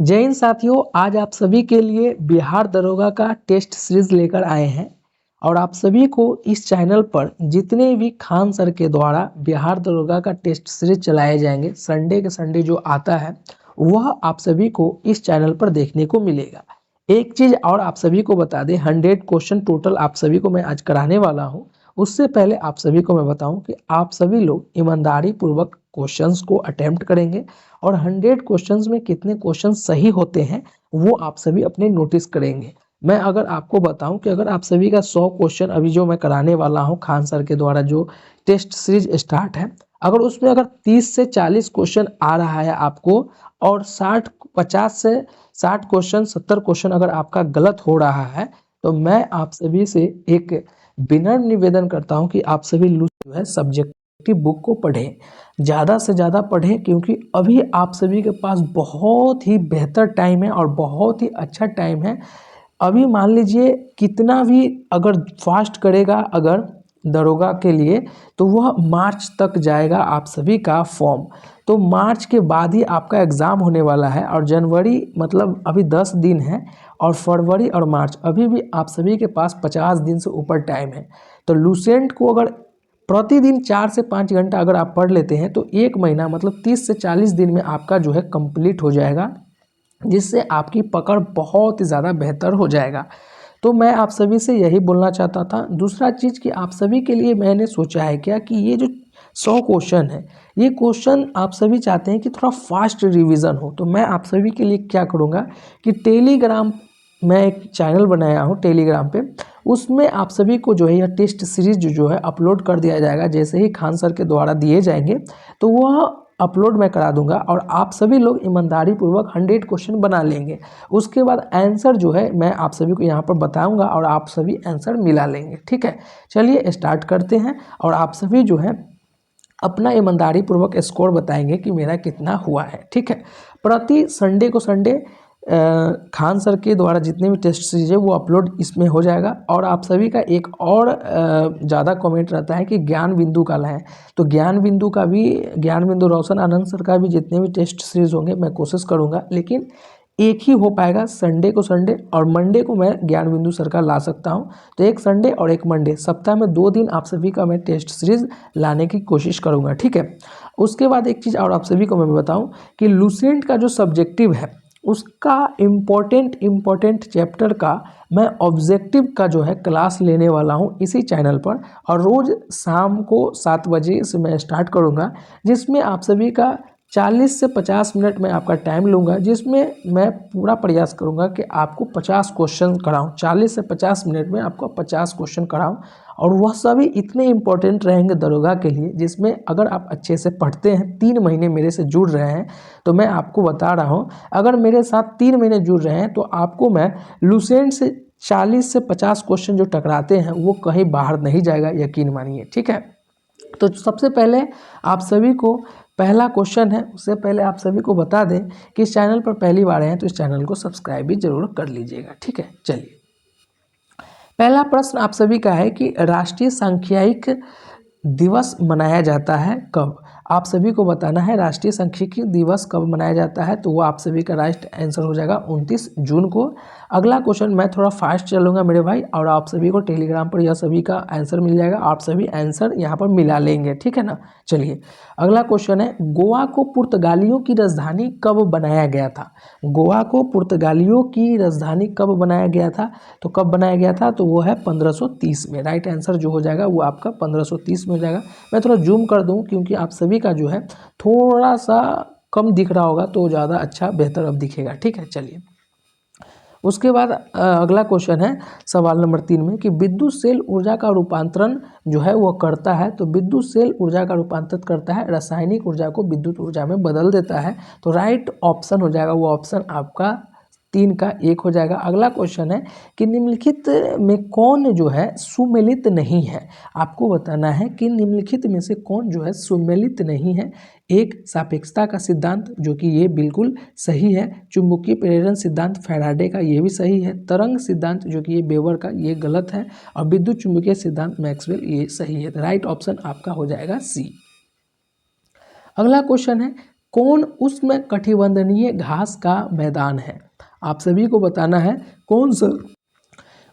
जय हिंद साथियों, आज आप सभी के लिए बिहार दरोगा का टेस्ट सीरीज लेकर आए हैं। और आप सभी को इस चैनल पर जितने भी खान सर के द्वारा बिहार दरोगा का टेस्ट सीरीज चलाए जाएंगे, संडे के संडे जो आता है वह आप सभी को इस चैनल पर देखने को मिलेगा। एक चीज और आप सभी को बता दें, 100 क्वेश्चन टोटल आप सभी को मैं आज कराने वाला हूँ। उससे पहले आप सभी को मैं बताऊं कि आप सभी लोग ईमानदारी पूर्वक क्वेश्चंस को अटेम्प्ट करेंगे और 100 क्वेश्चंस में कितने क्वेश्चन सही होते हैं वो आप सभी अपने नोटिस करेंगे। मैं अगर आपको बताऊं कि अगर आप सभी का 100 क्वेश्चन अभी जो मैं कराने वाला हूं खान सर के द्वारा जो टेस्ट सीरीज स्टार्ट है, अगर उसमें अगर 30 से 40 क्वेश्चन आ रहा है आपको और 50 से 60 क्वेश्चन 70 क्वेश्चन अगर आपका गलत हो रहा है, तो मैं आप सभी से एक विनम्र निवेदन करता हूं कि आप सभी जो है सब्जेक्टिव बुक को पढ़ें, ज़्यादा से ज़्यादा पढ़ें, क्योंकि अभी आप सभी के पास बहुत ही बेहतर टाइम है और बहुत ही अच्छा टाइम है। अभी मान लीजिए कितना भी अगर फास्ट करेगा अगर दरोगा के लिए, तो वह मार्च तक जाएगा आप सभी का फॉर्म। तो मार्च के बाद ही आपका एग्ज़ाम होने वाला है और जनवरी मतलब अभी 10 दिन है और फरवरी और मार्च अभी भी आप सभी के पास 50 दिन से ऊपर टाइम है। तो लूसेंट को अगर प्रतिदिन 4 से 5 घंटा अगर आप पढ़ लेते हैं तो एक महीना मतलब 30 से 40 दिन में आपका जो है कंप्लीट हो जाएगा, जिससे आपकी पकड़ बहुत ही ज़्यादा बेहतर हो जाएगा। तो मैं आप सभी से यही बोलना चाहता था। दूसरा चीज़ कि आप सभी के लिए मैंने सोचा है क्या कि ये जो 100 क्वेश्चन है, ये क्वेश्चन आप सभी चाहते हैं कि थोड़ा फास्ट रिवीजन हो, तो मैं आप सभी के लिए क्या करूँगा कि टेलीग्राम मैं एक चैनल बनाया हूँ टेलीग्राम पे, उसमें आप सभी को जो है यह टेस्ट सीरीज जो है अपलोड कर दिया जाएगा। जैसे ही खान सर के द्वारा दिए जाएंगे तो वह अपलोड मैं करा दूंगा और आप सभी लोग ईमानदारी पूर्वक 100 क्वेश्चन बना लेंगे। उसके बाद आंसर जो है मैं आप सभी को यहाँ पर बताऊंगा और आप सभी आंसर मिला लेंगे। ठीक है, चलिए स्टार्ट करते हैं और आप सभी जो है अपना ईमानदारी पूर्वक स्कोर बताएंगे कि मेरा कितना हुआ है। ठीक है, प्रति संडे को संडे खान सर के द्वारा जितने भी टेस्ट सीरीज है वो अपलोड इसमें हो जाएगा। और आप सभी का एक और ज़्यादा कमेंट रहता है कि ज्ञान बिंदु का लाएँ, तो ज्ञान बिंदु का भी, ज्ञान बिंदु रोशन आनंद सर का भी जितने भी टेस्ट सीरीज होंगे मैं कोशिश करूँगा, लेकिन एक ही हो पाएगा संडे को संडे, और मंडे को मैं ज्ञान बिंदु सर का ला सकता हूं। तो एक संडे और एक मंडे, सप्ताह में 2 दिन आप सभी का मैं टेस्ट सीरीज लाने की कोशिश करूंगा। ठीक है, उसके बाद एक चीज़ और आप सभी को मैं बताऊं कि लूसेंट का जो सब्जेक्टिव है उसका इम्पोर्टेंट चैप्टर का मैं ऑब्जेक्टिव का जो है क्लास लेने वाला हूं इसी चैनल पर, और रोज़ शाम को 7 बजे से मैं स्टार्ट करूंगा, जिसमें आप सभी का 40 से 50 मिनट में आपका टाइम लूँगा, जिसमें मैं पूरा प्रयास करूँगा कि आपको 50 क्वेश्चन कराऊँ। 40 से 50 मिनट में आपको 50 क्वेश्चन कराऊँ, और वह सभी इतने इम्पोर्टेंट रहेंगे दरोगा के लिए, जिसमें अगर आप अच्छे से पढ़ते हैं, 3 महीने मेरे से जुड़ रहे हैं, तो मैं आपको बता रहा हूँ अगर मेरे साथ 3 महीने जुड़ रहे हैं तो आपको मैं लूसेंट से 40 से 50 क्वेश्चन जो टकराते हैं वो कहीं बाहर नहीं जाएगा, यकीन मानिए। ठीक है, तो सबसे पहले आप सभी को पहला क्वेश्चन है, उससे पहले आप सभी को बता दें कि इस चैनल पर पहली बार आए हैं तो इस चैनल को सब्सक्राइब भी जरूर कर लीजिएगा। ठीक है, चलिए पहला प्रश्न आप सभी का है कि राष्ट्रीय सांख्यिकी दिवस मनाया जाता है कब। आप सभी को बताना है राष्ट्रीय सांख्यिकी दिवस कब मनाया जाता है, तो वो आप सभी का राइट आंसर हो जाएगा 29 जून को। अगला क्वेश्चन मैं थोड़ा फास्ट चलूँगा मेरे भाई, और आप सभी को टेलीग्राम पर यह सभी का आंसर मिल जाएगा, आप सभी आंसर यहाँ पर मिला लेंगे। ठीक है ना, चलिए अगला क्वेश्चन है, गोवा को पुर्तगालियों की राजधानी कब बनाया गया था। गोवा को पुर्तगालियों की राजधानी कब बनाया गया था, तो कब बनाया गया था, तो वो है 1530 में। राइट आंसर जो हो जाएगा वो आपका 1530 में हो जाएगा। मैं थोड़ा जूम कर दूं क्योंकि आप सभी का जो है थोड़ा सा कम दिख रहा होगा, तो ज़्यादा अच्छा बेहतर अब दिखेगा। ठीक है, चलिए उसके बाद अगला क्वेश्चन है सवाल नंबर 3 में कि विद्युत सेल ऊर्जा का रूपांतरण जो है वो करता है, तो विद्युत सेल ऊर्जा का रूपांतरित करता है, रासायनिक ऊर्जा को विद्युत ऊर्जा में बदल देता है। तो राइट ऑप्शन हो जाएगा वो ऑप्शन आपका 3 का 1 हो जाएगा। अगला क्वेश्चन है कि निम्नलिखित में कौन जो है सुमेलित नहीं है। आपको बताना है कि निम्नलिखित में से कौन जो है सुमेलित नहीं है। एक, सापेक्षता का सिद्धांत, जो कि ये बिल्कुल सही है। चुंबकीय प्रेरण सिद्धांत फैराडे का, ये भी सही है। तरंग सिद्धांत जो कि ये वेबर का, ये गलत है। और विद्युत चुंबकीय सिद्धांत मैक्सवेल, ये सही है। राइट ऑप्शन आपका हो जाएगा सी। अगला क्वेश्चन है कौन उष्णकटिबंधीय घास का मैदान है? आप सभी को बताना है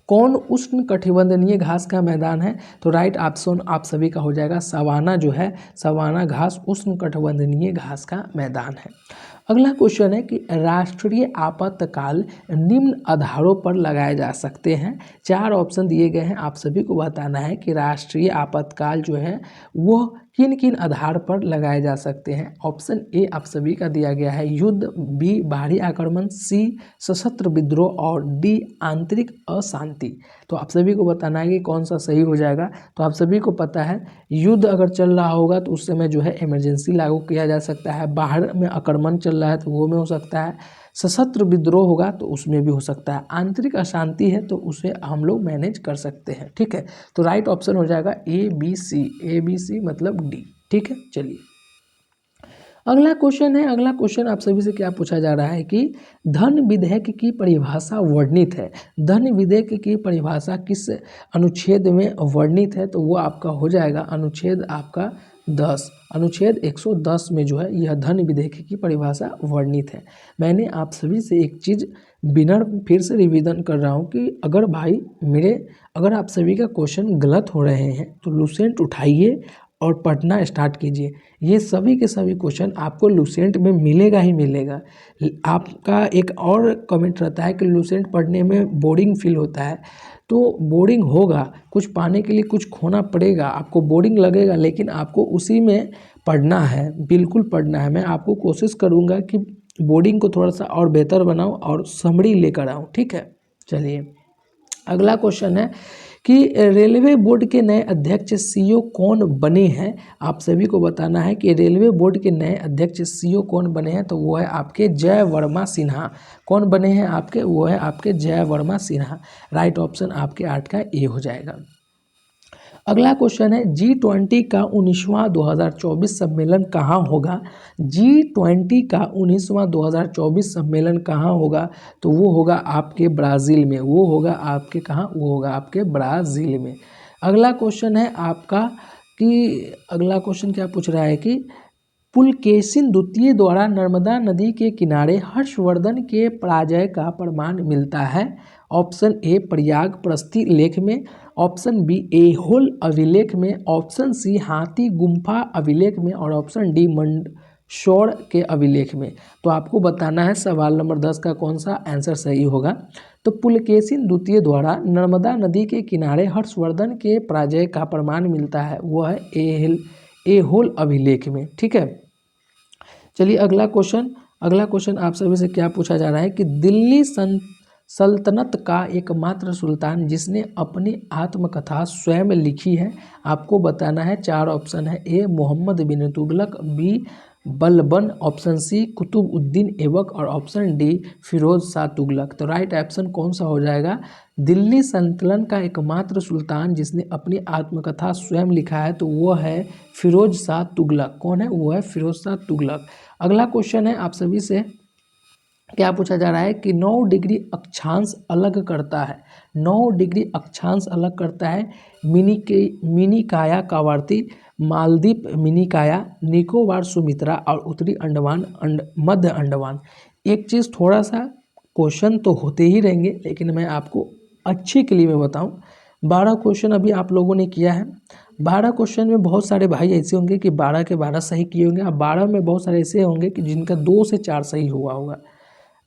कौन उष्णकटिबंधीय घास का मैदान है। तो राइट ऑप्शन आप सभी का हो जाएगा सवाना, जो है सवाना घास उष्णकटिबंधीय घास का मैदान है। अगला क्वेश्चन है कि राष्ट्रीय आपातकाल निम्न आधारों पर लगाए जा सकते हैं। 4 ऑप्शन दिए गए हैं, आप सभी को बताना है कि राष्ट्रीय आपातकाल जो है वो किन किन आधार पर लगाए जा सकते हैं। ऑप्शन ए आप सभी का दिया गया है युद्ध, बी बाहरी आक्रमण, सी सशस्त्र विद्रोह और डी आंतरिक अशांति। तो आप सभी को बताना है कि कौन सा सही हो जाएगा। तो आप सभी को पता है युद्ध अगर चल रहा होगा तो उस समय जो है इमरजेंसी लागू किया जा सकता है, बाहर में आक्रमण चल रहा है तो वो में हो सकता है, सशस्त्र विद्रोह होगा तो उसमें भी हो सकता है, आंतरिक अशांति है तो उसे हम लोग मैनेज कर सकते हैं। ठीक है, तो राइट ऑप्शन हो जाएगा ए बी सी मतलब डी। ठीक है, चलिए अगला क्वेश्चन है। अगला क्वेश्चन आप सभी से क्या पूछा जा रहा है कि धन विधेयक की परिभाषा वर्णित है। धन विधेयक की परिभाषा किस अनुच्छेद में वर्णित है? तो वो आपका हो जाएगा अनुच्छेद आपका 10, अनुच्छेद 110 में जो है यह धन विधेयक की परिभाषा वर्णित है। मैंने आप सभी से एक चीज़ बिना फिर से रिवीजन कर रहा हूँ कि अगर आप सभी का क्वेश्चन गलत हो रहे हैं तो लुसेंट उठाइए और पढ़ना स्टार्ट कीजिए। ये सभी के सभी क्वेश्चन आपको लुसेंट में मिलेगा ही मिलेगा। आपका एक और कमेंट रहता है कि लुसेंट पढ़ने में बोरिंग फील होता है, तो बोरिंग होगा, कुछ पाने के लिए कुछ खोना पड़ेगा, आपको बोरिंग लगेगा, लेकिन आपको उसी में पढ़ना है, बिल्कुल पढ़ना है। मैं आपको कोशिश करूँगा कि बोर्डिंग को थोड़ा सा और बेहतर बनाऊँ और समरी लेकर आऊँ। ठीक है, चलिए अगला क्वेश्चन है कि रेलवे बोर्ड के नए अध्यक्ष सीईओ कौन बने हैं। आप सभी को बताना है कि रेलवे बोर्ड के नए अध्यक्ष सीईओ कौन बने हैं। तो वो है आपके जय वर्मा सिन्हा। कौन बने हैं आपके? वो है आपके जय वर्मा सिन्हा। राइट ऑप्शन आपके 8 का ए हो जाएगा। अगला क्वेश्चन है G20 का 19वां 2024 सम्मेलन कहाँ होगा। G20 का 19वां 2024 सम्मेलन कहाँ होगा? तो वो होगा आपके ब्राज़ील में। वो होगा आपके कहाँ? वो होगा आपके ब्राज़ील में। अगला क्वेश्चन है आपका कि अगला क्वेश्चन क्या पूछ रहा है कि पुलकेशिन द्वितीय द्वारा नर्मदा नदी के किनारे हर्षवर्धन के पराजय का प्रमाण मिलता है। ऑप्शन ए प्रयाग प्रस्थि लेख में, ऑप्शन बी ऐहोल अभिलेख में, ऑप्शन सी हाथी गुम्फा अभिलेख में और ऑप्शन डी मंदसौर के अभिलेख में। तो आपको बताना है सवाल नंबर 10 का कौन सा आंसर सही होगा। तो पुलकेशिन द्वितीय द्वारा नर्मदा नदी के किनारे हर्षवर्धन के पराजय का प्रमाण मिलता है, वह है ऐहोल अभिलेख में। ठीक है, चलिए अगला क्वेश्चन आप सभी से क्या पूछा जा रहा है कि दिल्ली सल्तनत का एकमात्र सुल्तान जिसने अपनी आत्मकथा स्वयं लिखी है। आपको बताना है 4 ऑप्शन है। A Muhammad bin Tughlaq, B Balban, option C Qutbuddin Aibak और ऑप्शन डी फिरोज शाह तुगलक। तो राइट ऑप्शन कौन सा हो जाएगा? दिल्ली सल्तनत का एकमात्र सुल्तान जिसने अपनी आत्मकथा स्वयं लिखा है तो वो है फिरोज शाह तुगलक। कौन है? वो है फिरोज शाह तुगलक। अगला क्वेश्चन है आप सभी से क्या पूछा जा रहा है कि 9 डिग्री अक्षांश अलग करता है। 9 डिग्री अक्षांश अलग करता है मिनिकाया कावर्ती, मालदीव मिनिकाया, निकोबार सुमित्रा और उत्तरी अंडमान मध्य अंडमान। एक चीज़ थोड़ा सा क्वेश्चन तो होते ही रहेंगे, लेकिन मैं आपको अच्छे के लिए मैं बताऊं 12 क्वेश्चन अभी आप लोगों ने किया है। 12 क्वेश्चन में बहुत सारे भाई ऐसे होंगे कि 12 के 12 सही किए होंगे, और 12 में बहुत सारे ऐसे होंगे कि जिनका 2 से 4 सही हुआ होगा।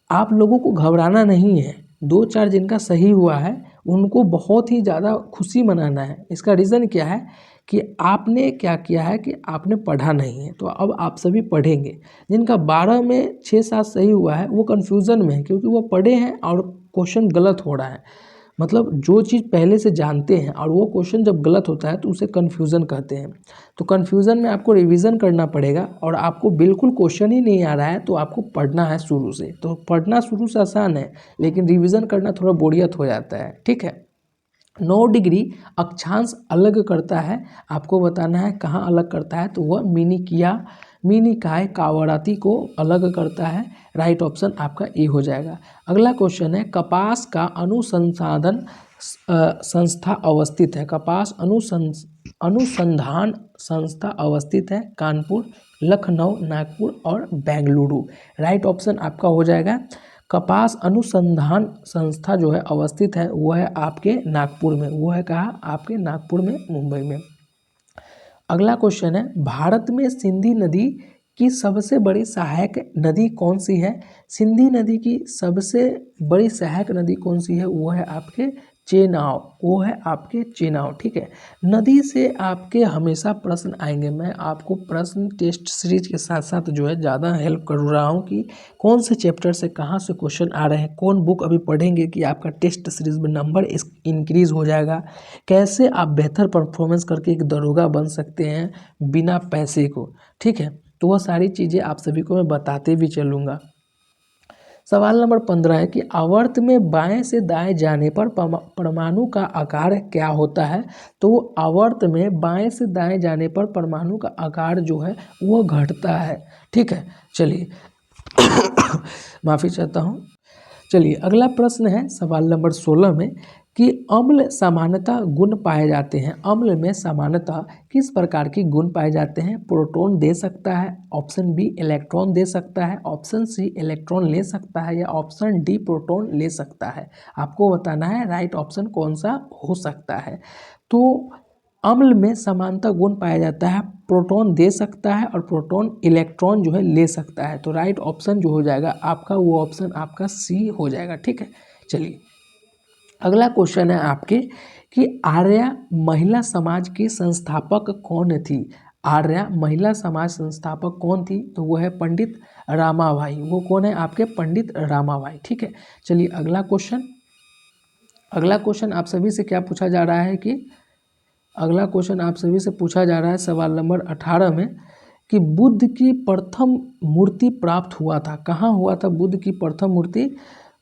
आप लोगों को घबराना नहीं है, 2-4 जिनका सही हुआ है उनको बहुत ही ज़्यादा खुशी मनाना है। इसका रीज़न क्या है कि आपने क्या किया है कि आपने पढ़ा नहीं है, तो अब आप सभी पढ़ेंगे। जिनका 12 में 6-7 सही हुआ है वो कन्फ्यूज़न में है, क्योंकि वो पढ़े हैं और क्वेश्चन गलत हो रहा है। मतलब जो चीज़ पहले से जानते हैं और वो क्वेश्चन जब गलत होता है तो उसे कन्फ्यूज़न कहते हैं। तो कन्फ्यूज़न में आपको रिवीजन करना पड़ेगा, और आपको बिल्कुल क्वेश्चन ही नहीं आ रहा है तो आपको पढ़ना है शुरू से। तो पढ़ना शुरू से आसान है, लेकिन रिवीजन करना थोड़ा बोरियत हो जाता है। ठीक है, 9 डिग्री अक्षांश अलग करता है। आपको बताना है कहाँ अलग करता है, तो वह मिनिकाय कावराती को अलग करता है। राइट ऑप्शन आपका ए हो जाएगा। अगला क्वेश्चन है कपास का अनुसंधान संस्था अवस्थित है। कपास अनुसंधान संस्था अवस्थित है कानपुर लखनऊ, नागपुर और बेंगलुरु। राइट ऑप्शन आपका हो जाएगा कपास अनुसंधान संस्था जो है अवस्थित है वो है आपके नागपुर में, वो है कहाँ आपके नागपुर में, मुंबई में। अगला क्वेश्चन है भारत में सिंधी नदी की सबसे बड़ी सहायक नदी कौन सी है? सिंधी नदी की सबसे बड़ी सहायक नदी कौन सी है? वो है आपके चेनाब, वो है आपके चेनाब। ठीक है, नदी से आपके हमेशा प्रश्न आएंगे। मैं आपको प्रश्न टेस्ट सीरीज के साथ साथ जो है ज़्यादा हेल्प कर रहा हूँ कि कौन से चैप्टर से कहाँ से क्वेश्चन आ रहे हैं, कौन बुक अभी पढ़ेंगे कि आपका टेस्ट सीरीज में नंबर इंक्रीज हो जाएगा, कैसे आप बेहतर परफॉर्मेंस करके एक दरोगा बन सकते हैं बिना पैसे को। ठीक है, तो वह सारी चीज़ें आप सभी को मैं बताते भी चलूँगा। सवाल नंबर 15 है कि आवर्त में बाएं से दाएं जाने पर परमाणु का आकार क्या होता है? तो आवर्त में बाएं से दाएं जाने पर परमाणु का आकार जो है वो घटता है। ठीक है, चलिए माफ़ी चाहता हूँ। चलिए अगला प्रश्न है सवाल नंबर 16 में कि अम्ल सामान्यतः गुण पाए जाते हैं। अम्ल में सामान्यतः किस प्रकार के गुण पाए जाते हैं? प्रोटॉन दे सकता है, ऑप्शन बी इलेक्ट्रॉन दे सकता है, ऑप्शन सी इलेक्ट्रॉन ले सकता है या ऑप्शन डी प्रोटॉन ले सकता है। आपको बताना है राइट ऑप्शन कौन सा हो सकता है। तो अम्ल में समानता गुण पाया जाता है, प्रोटॉन दे सकता है और प्रोटॉन इलेक्ट्रॉन जो है ले सकता है। तो राइट ऑप्शन जो हो जाएगा आपका वो ऑप्शन आपका सी हो जाएगा। ठीक है, चलिए अगला क्वेश्चन है आपके कि आर्या महिला समाज की संस्थापक कौन थी? आर्या महिला समाज संस्थापक कौन थी? तो वो है पंडित रामाबाई। वो कौन है आपके? पंडित रामाबाई। ठीक है, चलिए अगला क्वेश्चन। अगला क्वेश्चन आप सभी से क्या पूछा जा रहा है कि अगला क्वेश्चन आप सभी से पूछा जा रहा है सवाल नंबर 18 में कि बुद्ध की प्रथम मूर्ति प्राप्त हुआ था, कहाँ हुआ था बुद्ध की प्रथम मूर्ति?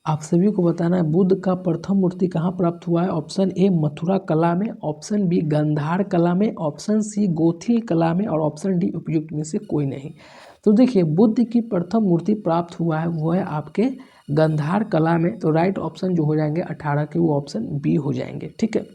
आप सभी को बताना है बुद्ध का प्रथम मूर्ति कहाँ प्राप्त हुआ है। ऑप्शन ए मथुरा कला में, ऑप्शन बी गांधार कला में, ऑप्शन सी गोथिल कला में और ऑप्शन डी उपयुक्त में से कोई नहीं। तो देखिए बुद्ध की प्रथम मूर्ति प्राप्त हुआ है वो है आपके गांधार कला में। तो राइट ऑप्शन जो हो जाएंगे 18 के वो ऑप्शन बी हो जाएंगे। ठीक है,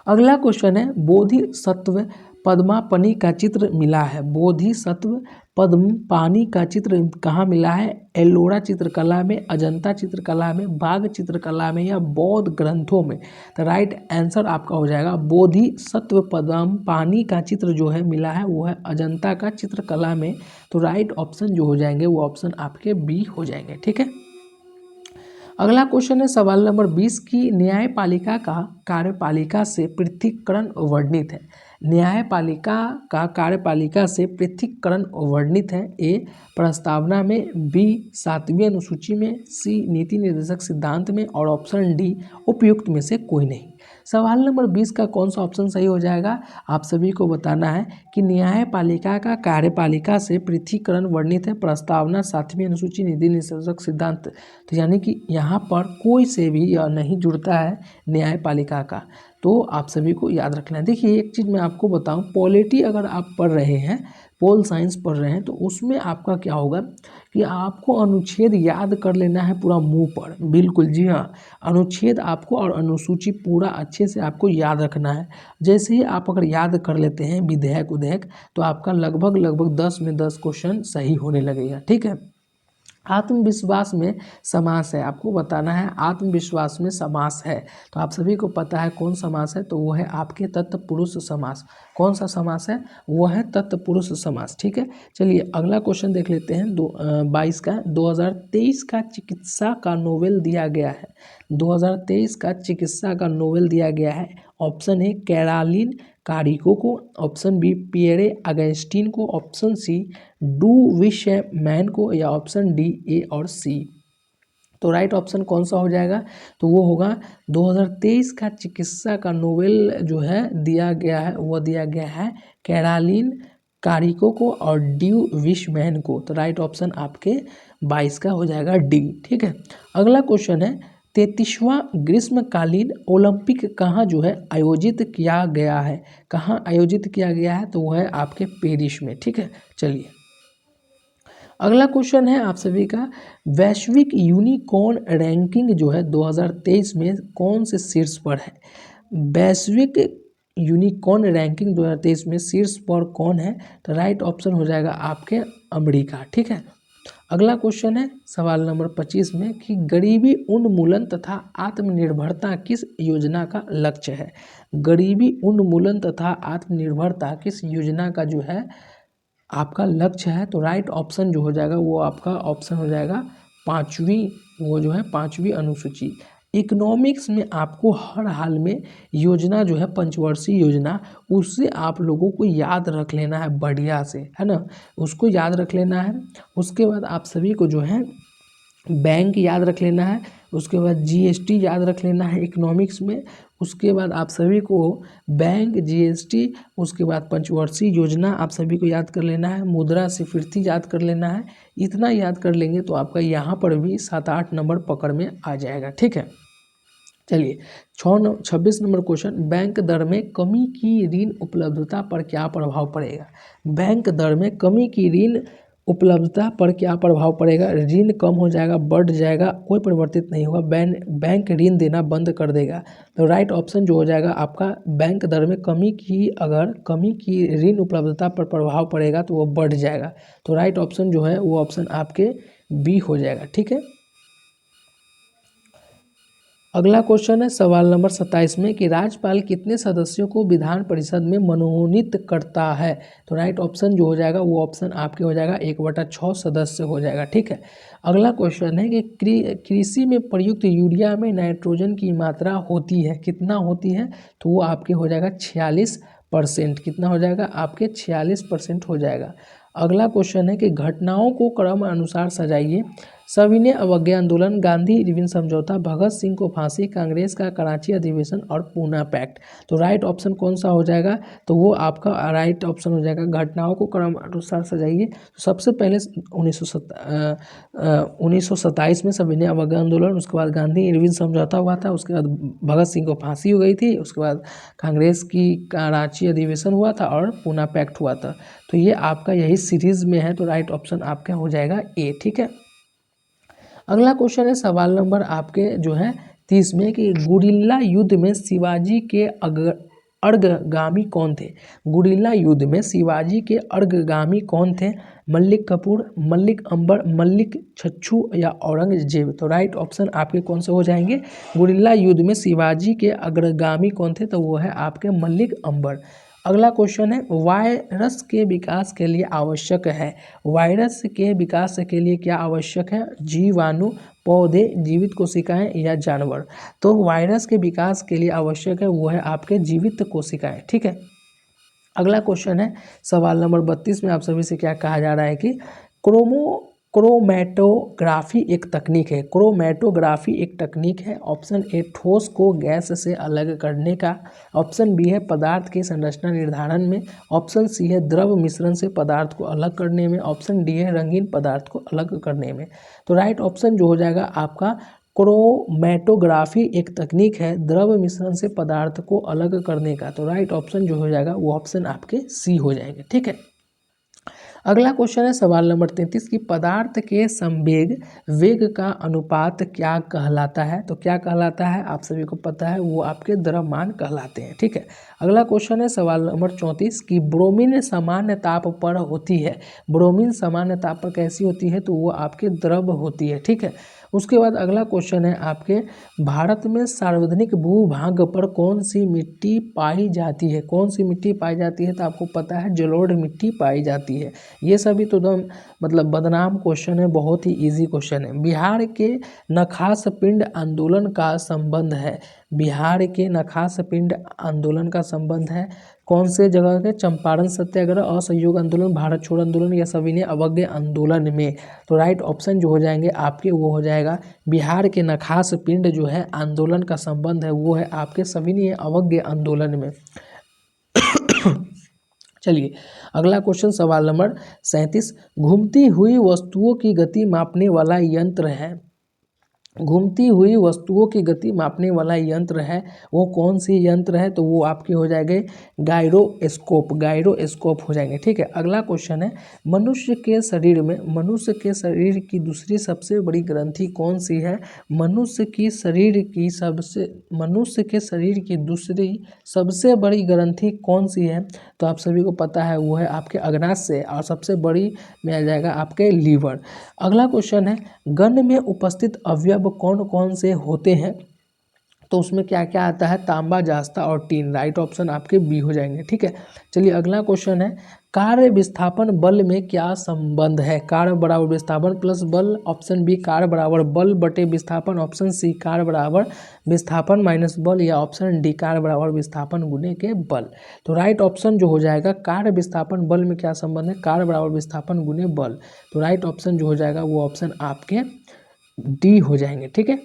अगला क्वेश्चन है बोधिसत्व पद्मापनि का चित्र मिला है। बोधिसत्व पद्मपाणि का चित्र कहाँ मिला है? एलोरा चित्रकला में, अजंता चित्रकला में, बाघ चित्रकला में या बौद्ध ग्रंथों में। तो राइट आंसर आपका हो जाएगा बोधिसत्व पद्मपाणि का चित्र जो है मिला है वो है अजंता का चित्रकला में। तो राइट ऑप्शन जो हो जाएंगे वो ऑप्शन आपके बी हो जाएंगे। ठीक है, अगला क्वेश्चन है सवाल नंबर 20 की न्यायपालिका का कार्यपालिका से पृथक्करण वर्णित है। न्यायपालिका का कार्यपालिका से पृथक्करण वर्णित है। ए प्रस्तावना में, बी 7वीं अनुसूची में, सी नीति निर्देशक सिद्धांत में और ऑप्शन डी उपयुक्त में से कोई नहीं। सवाल नंबर 20 का कौन सा ऑप्शन सही हो जाएगा? आप सभी को बताना है कि न्यायपालिका का कार्यपालिका से पृथक्करण वर्णित है, प्रस्तावना 7वीं अनुसूची, नीति निर्देशक सिद्धांत। तो यानी कि यहाँ पर कोई से भी यह नहीं जुड़ता है न्यायपालिका का। तो आप सभी को याद रखना है। देखिए एक चीज़ मैं आपको बताऊं, पॉलिटी अगर आप पढ़ रहे हैं, पोल साइंस पढ़ रहे हैं, तो उसमें आपका क्या होगा कि आपको अनुच्छेद याद कर लेना है पूरा मुंह पर। बिल्कुल जी हाँ, अनुच्छेद आपको और अनुसूची पूरा अच्छे से आपको याद रखना है। जैसे ही आप अगर याद कर लेते हैं विधेयक उधेयक तो आपका लगभग 10 में 10 क्वेश्चन सही होने लगेगा। ठीक है, आत्मविश्वास में समास है, आपको बताना है आत्मविश्वास में समास है। तो आप सभी को पता है कौन समास है, तो वो है आपके तत्पुरुष समास। कौन सा समास है? वो है तत्पुरुष समास। ठीक है, चलिए अगला क्वेश्चन देख लेते हैं 22 का। 2023 का चिकित्सा का नोबेल दिया गया है। 2023 का चिकित्सा का नोबेल दिया गया है। ऑप्शन ए कैरालिन कारिको को, ऑप्शन बी पियरे अगस्टीन को, ऑप्शन सी डू विशमैन को या ऑप्शन डी ए और सी। तो राइट ऑप्शन कौन सा हो जाएगा? तो वो होगा 2023 का चिकित्सा का नोबेल जो है दिया गया है वो दिया गया है कैरालिन कारिको को और ड्यू विशमैन को। तो राइट ऑप्शन आपके 22 का हो जाएगा डी। ठीक है, अगला क्वेश्चन है 33वां ग्रीष्मकालीन ओलंपिक कहाँ जो है आयोजित किया गया है? कहाँ आयोजित किया गया है? तो वो है आपके पेरिस में। ठीक है, चलिए अगला क्वेश्चन है आप सभी का वैश्विक यूनिकॉर्न रैंकिंग जो है 2023 में कौन से शीर्ष पर है? वैश्विक यूनिकॉर्न रैंकिंग 2023 में शीर्ष पर कौन है? तो राइट ऑप्शन हो जाएगा आपके अमेरिका। ठीक है। अगला क्वेश्चन है सवाल नंबर 25 में कि गरीबी उन्मूलन तथा आत्मनिर्भरता किस योजना का लक्ष्य है? गरीबी उन्मूलन तथा आत्मनिर्भरता किस योजना का जो है आपका लक्ष्य है? तो राइट ऑप्शन जो हो जाएगा वो आपका ऑप्शन हो जाएगा पाँचवीं, वो जो है 5वीं अनुसूची। इकोनॉमिक्स में आपको हर हाल में योजना जो है पंचवर्षीय योजना, उससे आप लोगों को याद रख लेना है बढ़िया से, है ना, उसको याद रख लेना है। उसके बाद आप सभी को जो है बैंक याद रख लेना है, उसके बाद जीएसटी याद रख लेना है इकोनॉमिक्स में। उसके बाद आप सभी को बैंक, जीएसटी, उसके बाद पंचवर्षीय योजना आप सभी को याद कर लेना है, मुद्रास्फीति याद कर लेना है। इतना याद कर लेंगे तो आपका यहाँ पर भी 7-8 नंबर पकड़ में आ जाएगा। ठीक है। चलिए 26 नंबर क्वेश्चन, बैंक दर में कमी की ऋण उपलब्धता पर क्या प्रभाव पड़ेगा? बैंक दर में कमी की ऋण उपलब्धता पर क्या प्रभाव पड़ेगा? ऋण कम हो जाएगा, बढ़ जाएगा, कोई परिवर्तित नहीं होगा, बैंक ऋण देना बंद कर देगा। तो राइट ऑप्शन जो हो जाएगा आपका बैंक दर में अगर कमी की ऋण उपलब्धता पर प्रभाव पड़ेगा तो वो बढ़ जाएगा। तो राइट ऑप्शन जो है वो ऑप्शन आपके बी हो जाएगा। ठीक है। अगला क्वेश्चन है सवाल नंबर 27 में कि राज्यपाल कितने सदस्यों को विधान परिषद में मनोनीत करता है? तो राइट ऑप्शन जो हो जाएगा वो ऑप्शन आपके हो जाएगा 1/6 सदस्य हो जाएगा। ठीक है। अगला क्वेश्चन है कि कृषि में प्रयुक्त यूरिया में नाइट्रोजन की मात्रा होती है, कितना होती है? तो वो आपके हो जाएगा 46%। कितना हो जाएगा? आपके 46% हो जाएगा। अगला क्वेश्चन है कि घटनाओं को क्रम अनुसार सजाइए। सविनय अवज्ञा आंदोलन, गांधी इरविन समझौता, भगत सिंह को फांसी, कांग्रेस का कराची अधिवेशन और पूना पैक्ट। तो राइट ऑप्शन कौन सा हो जाएगा? तो वो आपका राइट ऑप्शन हो जाएगा घटनाओं को क्रम अनुसार सजाइए। तो सबसे पहले 1927 में सविनय अवज्ञा आंदोलन, उसके बाद गांधी इरविन समझौता हुआ था, उसके बाद भगत सिंह को फांसी हो गई थी, उसके बाद कांग्रेस की कराची अधिवेशन हुआ था और पूना पैक्ट हुआ था। तो ये आपका यही सीरीज में है। तो राइट ऑप्शन आपका हो जाएगा ए। ठीक है। अगला क्वेश्चन है सवाल नंबर आपके जो है 30 में कि गुरिल्ला युद्ध में शिवाजी के अर्घगामी कौन थे? गुरिल्ला युद्ध में शिवाजी के अर्घगामी कौन थे? मलिक कपूर, मलिक अंबर, मलिक छच्छू या औरंगजेब? तो राइट ऑप्शन आपके कौन से हो जाएंगे? गुरिल्ला युद्ध में शिवाजी के अग्रगामी कौन थे? तो वो है आपके मलिक अंबर। अगला क्वेश्चन है वायरस के विकास के लिए आवश्यक है। वायरस के विकास के लिए क्या आवश्यक है? जीवाणु, पौधे, जीवित कोशिकाएं या जानवर? तो वायरस के विकास के लिए आवश्यक है वो है आपके जीवित कोशिकाएं। ठीक है। अगला क्वेश्चन है सवाल नंबर 32 में आप सभी से क्या कहा जा रहा है कि क्रोमैटोग्राफी एक तकनीक है। क्रोमैटोग्राफी एक तकनीक है। ऑप्शन ए ठोस को गैस से अलग करने का, ऑप्शन बी है पदार्थ की संरचना निर्धारण में, ऑप्शन सी है द्रव मिश्रण से पदार्थ को अलग करने में, ऑप्शन डी है रंगीन पदार्थ को अलग करने में। तो राइट ऑप्शन जो हो जाएगा आपका क्रोमैटोग्राफी एक तकनीक है द्रव मिश्रण से पदार्थ को अलग करने का। तो राइट ऑप्शन जो हो जाएगा वो ऑप्शन आपके सी हो जाएंगे। ठीक है। अगला क्वेश्चन है सवाल नंबर 33 की पदार्थ के संवेग वेग का अनुपात क्या कहलाता है? तो क्या कहलाता है आप सभी को पता है, वो आपके द्रव्यमान कहलाते हैं। ठीक है। अगला क्वेश्चन है सवाल नंबर 34 की ब्रोमीन सामान्य ताप पर होती है। ब्रोमीन सामान्य ताप पर कैसी होती है? तो वो आपके द्रव होती है। ठीक है। उसके बाद अगला क्वेश्चन है आपके भारत में सार्वजनिक भूभाग पर कौन सी मिट्टी पाई जाती है? कौन सी मिट्टी पाई जाती है? तो आपको पता है जलोढ़ मिट्टी पाई जाती है। ये सभी तो एकदम मतलब बदनाम क्वेश्चन है, बहुत ही इजी क्वेश्चन है। बिहार के नखास पिंड आंदोलन का संबंध है। बिहार के नखास पिंड आंदोलन का संबंध है कौन से जगह के? चंपारण सत्याग्रह, असहयोग आंदोलन, भारत छोड़ो आंदोलन या सविनय अवज्ञा आंदोलन में? तो राइट ऑप्शन जो हो जाएंगे आपके वो हो जाएगा बिहार के नखास पिंड जो है आंदोलन का संबंध है वो है आपके सविनय अवज्ञा आंदोलन में। चलिए अगला क्वेश्चन सवाल नंबर 37 घूमती हुई वस्तुओं की गति मापने वाला यंत्र है। घूमती हुई वस्तुओं की गति मापने वाला यंत्र है, वो कौन सी यंत्र है? तो वो आपके हो जाएंगे गायरोस्कोप, गायरोस्कोप हो जाएंगे। ठीक है, अगला क्वेश्चन है, मनुष्य के शरीर में मनुष्य के शरीर की दूसरी सबसे बड़ी ग्रंथि कौन सी है? मनुष्य के शरीर की दूसरी सबसे बड़ी ग्रंथि कौन सी है? तो आप सभी को पता है वो है आपके अग्नाशय, और सबसे बड़ी में आ जाएगा आपके लीवर। अगला क्वेश्चन है, गण में उपस्थित अवयव कौन कौन से होते हैं? तो उसमें क्या क्या आता है? तांबा, जास्ता और टीन। राइट ऑप्शन आपके बी हो जाएंगे। ठीक है, चलिए अगला क्वेश्चन है, कार्य विस्थापन बल में क्या संबंध है? कार्य बराबर विस्थापन प्लस बल, ऑप्शन बी कार्य बराबर बल बटे विस्थापन, ऑप्शन सी कार्य बराबर विस्थापन माइनस बल, या ऑप्शन डी कार्य बराबर विस्थापन गुने के बल। तो राइट ऑप्शन जो हो जाएगा, कार्य विस्थापन बल में क्या संबंध है? कार्य बराबर विस्थापन गुने बल। तो राइट ऑप्शन जो हो जाएगा वो ऑप्शन आपके डी हो जाएंगे। ठीक है,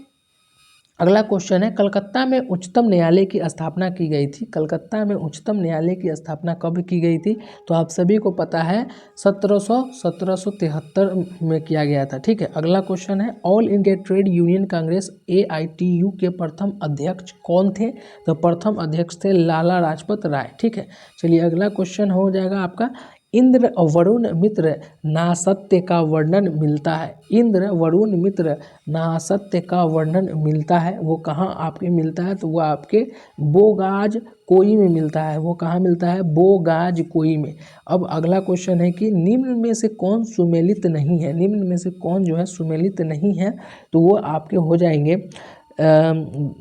अगला क्वेश्चन है, कलकत्ता में उच्चतम न्यायालय की स्थापना की गई थी। कलकत्ता में उच्चतम न्यायालय की स्थापना कब की गई थी? तो आप सभी को पता है 1773 में किया गया था। ठीक है, अगला क्वेश्चन है, all India trade union Congress AITU के प्रथम अध्यक्ष कौन थे? तो प्रथम अध्यक्ष थे लाला लाजपत राय। ठीक है, चलिए अगला क्वेश्चन हो जाएगा आपका, इंद्र वरुण मित्र नासत्य का वर्णन मिलता है। इंद्र वरुण मित्र नासत्य का वर्णन मिलता है, वो कहाँ आपके मिलता है? तो वो आपके बोगाज कोई में मिलता है। वो कहाँ मिलता है? बोगाज कोई में। अब अगला क्वेश्चन है कि निम्न में से कौन सुमेलित नहीं है? निम्न में से कौन जो है सुमेलित नहीं है? तो वो आपके हो जाएंगे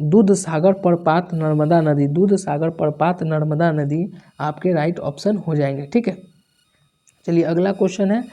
दूध सागर प्रपात नर्मदा नदी। दूध सागर प्रपात नर्मदा नदी आपके राइट ऑप्शन हो जाएंगे। ठीक है, चलिए अगला क्वेश्चन है,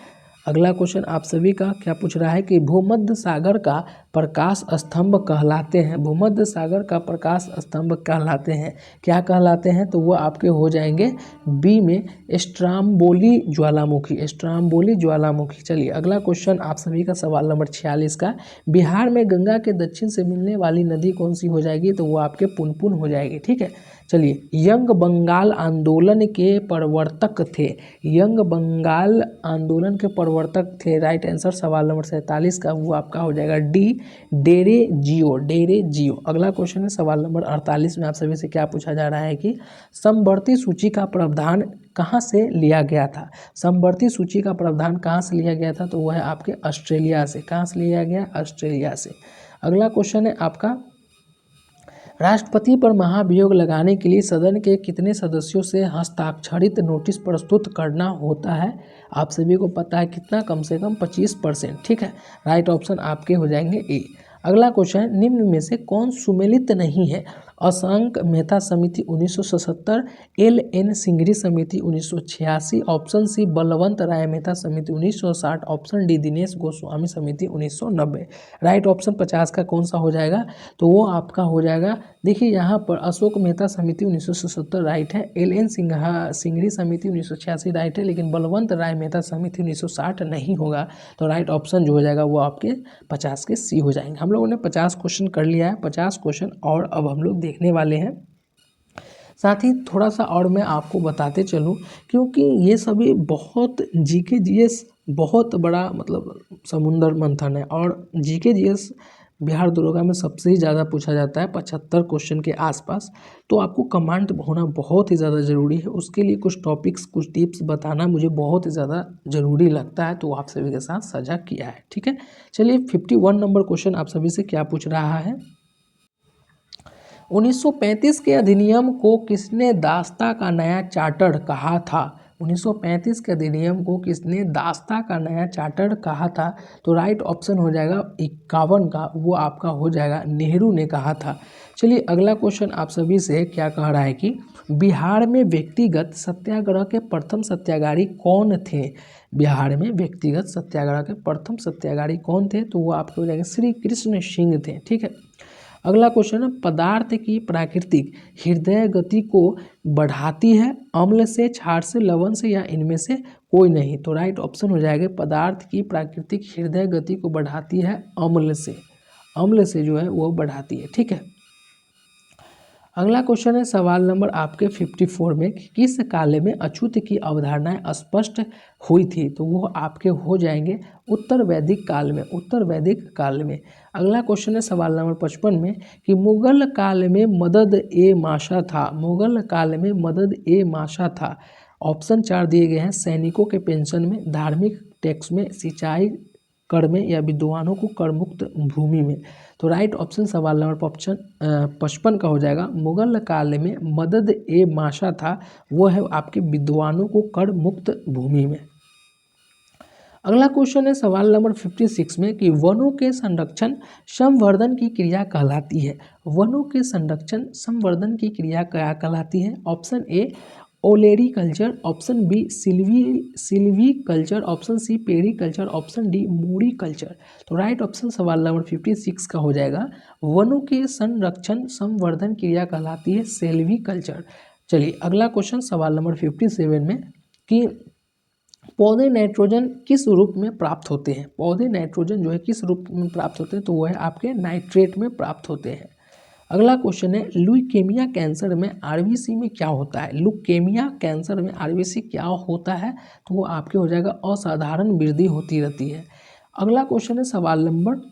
अगला क्वेश्चन आप सभी का क्या पूछ रहा है कि भूमध्य सागर का प्रकाश स्तंभ कहलाते हैं। भूमध्य सागर का प्रकाश स्तंभ कहलाते हैं, क्या कहलाते हैं? तो वो आपके हो जाएंगे बी में स्ट्राम्बोली ज्वालामुखी, स्ट्राम्बोली ज्वालामुखी। चलिए अगला क्वेश्चन आप सभी का सवाल नंबर 46 का, बिहार में गंगा के दक्षिण से मिलने वाली नदी कौन सी हो जाएगी? तो वो आपके पुनपुन हो जाएगी। ठीक है, चलिए यंग बंगाल आंदोलन के प्रवर्तक थे। यंग बंगाल आंदोलन के प्रवर्तक थे। राइट आंसर सवाल नंबर 47 का वो आपका हो जाएगा डी, डेरे जियो, डेरे जियो। अगला क्वेश्चन है सवाल नंबर 48 में आप सभी से क्या पूछा जा रहा है कि समवर्ती सूची का प्रावधान कहाँ से लिया गया था? समवर्ती सूची का प्रावधान कहाँ से लिया गया था? तो वह है आपके ऑस्ट्रेलिया से। कहाँ से लिया गया? ऑस्ट्रेलिया से। अगला क्वेश्चन है आपका, राष्ट्रपति पर महाभियोग लगाने के लिए सदन के कितने सदस्यों से हस्ताक्षरित नोटिस प्रस्तुत करना होता है? आप सभी को पता है कितना? कम से कम 25%। ठीक है, राइट ऑप्शन आपके हो जाएंगे ए। अगला क्वेश्चन, निम्न में से कौन सुमेलित नहीं है? अशंक मेहता समिति 1977, LN सिंघरी समिति 1986, ऑप्शन सी बलवंत राय मेहता समिति 1960, ऑप्शन डी दिनेश गोस्वामी समिति 1990। राइट ऑप्शन 50 का कौन सा हो जाएगा? तो वो आपका हो जाएगा, देखिए यहाँ पर अशोक मेहता समिति 1977 राइट है, LN सिंघरी समिति 1986 राइट है, लेकिन बलवंत राय मेहता समिति 1960 नहीं होगा। तो राइट ऑप्शन जो हो जाएगा वो आपके 50 के सी हो जाएंगे। हम लोगों ने 50 क्वेश्चन कर लिया है, 50 क्वेश्चन और अब हम लोग देखने वाले हैं। साथ ही थोड़ा सा और मैं आपको बताते चलूँ, क्योंकि ये सभी बहुत जीके जीएस बहुत बड़ा मतलब समुंदर मंथन है, और जीके जीएस बिहार दरोगा में सबसे ही ज़्यादा पूछा जाता है 75 क्वेश्चन के आसपास। तो आपको कमांड होना बहुत ही ज़्यादा ज़रूरी है, उसके लिए कुछ टॉपिक्स कुछ टिप्स बताना मुझे बहुत ही ज़्यादा ज़रूरी लगता है, तो आप सभी के साथ साझा किया है। ठीक है, चलिए 51 नंबर क्वेश्चन आप सभी से क्या पूछ रहा है, 1935 के अधिनियम को किसने दास्ता का नया चार्टर कहा था? 1935 के अधिनियम को किसने दास्ता का नया चार्टर कहा था? तो राइट ऑप्शन हो जाएगा 51 का, वो आपका हो जाएगा नेहरू ने कहा था। चलिए अगला क्वेश्चन आप सभी से क्या कह रहा है कि बिहार में व्यक्तिगत सत्याग्रह के प्रथम सत्याग्रही कौन थे? बिहार में व्यक्तिगत सत्याग्रह के प्रथम सत्याग्रही कौन थे? तो वो आपके हो जाएंगे श्री कृष्ण सिंह थे। ठीक है, अगला क्वेश्चन है, पदार्थ की प्राकृतिक हृदय गति को बढ़ाती है, अम्ल से, क्षार से, लवण से, या इनमें से कोई नहीं? तो राइट ऑप्शन हो जाएगा पदार्थ की प्राकृतिक हृदय गति को बढ़ाती है अम्ल से, अम्ल से जो है वो बढ़ाती है। ठीक है, अगला क्वेश्चन है सवाल नंबर आपके 54 में कि किस काल में अछूत की अवधारणाएं स्पष्ट हुई थी, तो वो आपके हो जाएंगे उत्तर वैदिक काल में, उत्तर वैदिक काल में। अगला क्वेश्चन है सवाल नंबर 55 में कि मुगल काल में मदद ए माशा था, मुगल काल में मदद ए माशा था। ऑप्शन 4 दिए गए हैं, सैनिकों के पेंशन में, धार्मिक टैक्स में, सिंचाई कर में, या विद्वानों को कर मुक्त भूमि में। तो राइट ऑप्शन सवाल नंबर 55 का हो जाएगा, मुगल काल में मदद ए माशा था, वो है आपके विद्वानों को कर मुक्त भूमि में। अगला क्वेश्चन है सवाल नंबर 56 में कि वनों के संरक्षण संवर्धन की क्रिया कहलाती है, वनों के संरक्षण संवर्धन की क्रिया क्या कहलाती है। Option A olericulture, option B silviculture, option C पेरी culture, option D moriculture. तो राइट ऑप्शन सवाल नंबर 56 का हो जाएगा, वनों के संरक्षण संवर्धन क्रिया कहलाती है सिल्वी कल्चर। चलिए अगला क्वेश्चन सवाल नंबर 57 में कि पौधे नाइट्रोजन किस रूप में प्राप्त होते हैं, पौधे नाइट्रोजन जो है किस रूप में प्राप्त होते हैं, तो वो है आपके नाइट्रेट में प्राप्त होते हैं। अगला क्वेश्चन है ल्यूकेमिया कैंसर में आरबीसी में क्या होता है, ल्यूकेमिया कैंसर में आरबीसी क्या होता है, तो वो आपके हो जाएगा असाधारण वृद्धि होती रहती है। अगला क्वेश्चन है सवाल नंबर